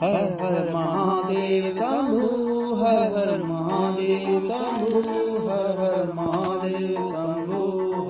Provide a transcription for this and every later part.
हर हर महादेव शंभु, हर हर महादेव शंभु, हर हर महादेव शंभु,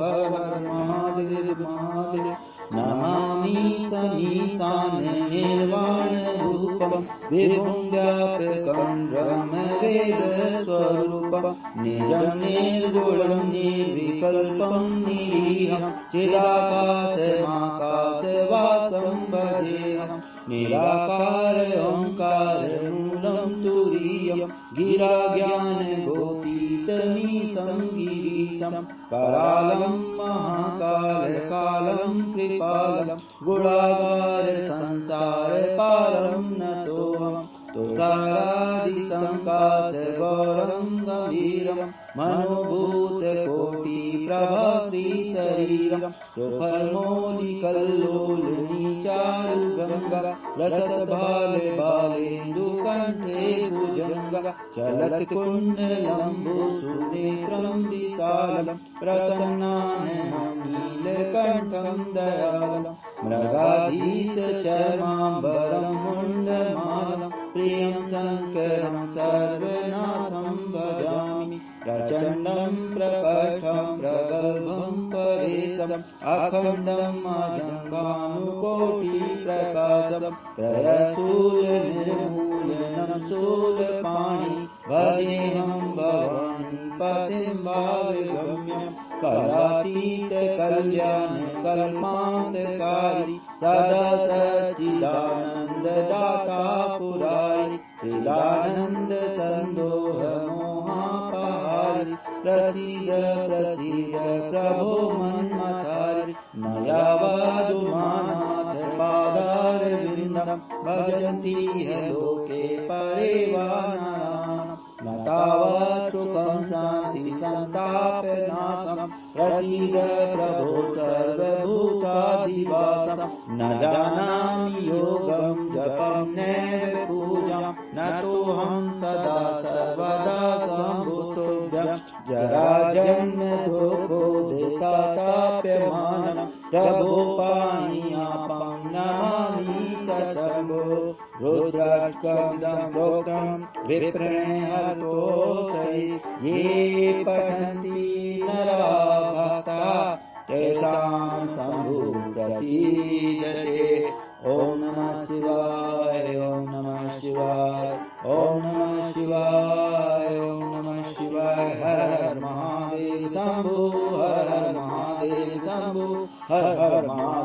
हर हर महादेव महादेव। नमामि समीशान निर्वाण रूपम विभुं व्यापकं ब्रह्मवेदस्वरूपं निजं निर्गुणं निर्विकल्पं निरीहं चिदाकाशमाकाशवासं भजेऽहं। निराकार ओंकार मूलं तुरीयं गिराज्ञानगोतीतमीशं गिरीशं करालं महाकालकालं कृपालं गुणागार संसारपारं नतोऽहम्। तुषारादिसङ्काशगौरं गम्भीरं मनोभूतकोटिप्रभाश्रीशरीरं सुफलमौलिकल्लोलिनीचारुगङ्गा लसत्बालबालेन्दुकण्ठे भुजङ्गा चलत्कुण्डलम्बुसुनेत्रं विशालं प्रसन्नाननं नीलकण्ठं दयालं मृगाधीशचर्माम्बरं मुण्डमालं प्रियं शङ्करं सर्वनाथं भजामि। प्रचण्डं प्रकटं प्रगल्भं परेशम् अखण्डम् अजङ्गानुकोटिप्रकाशम् त्रयशूलनिर्मूलनं शूलपाणि भजेऽहं भवानीपतिं भावगम्यं। कलातीत कल्याण कल्पान्तकारी सदा सच्चिदानन्ददाता पुरारि चिदानन्द सन्दोह मोहापहारि प्रसीद प्रसीद प्रभो मन्मथारि। नयावादुमानाथ पादारविन्दं भजन्ति लोके परिवाराणाम्। न तावत् सुखं शान्ति सन्तापनाशं प्रसीद प्रभो सर्वभूताधिवासं। न जानामि योगं जपं नैव पूजां न तोऽहं सदा सर्वदा सम्भुतोऽभ्यं। जराजन्म दुःखोदयताप्यमानं प्रभो पाणियापं नमामि सशम्भो। रुद्राक्षं लोकं विप्रणयतोऽसि ये पठन्ति नरा भक्ता तेषां शम्भु प्रसीदते। ॐ नमः शिवाय, ॐ नमः शिवाय, ॐ नमः शिवाय, ॐ नमः शिवाय। हर हर महादेव शंभु, हर हर महादेव शंभु, हर हर महादेव।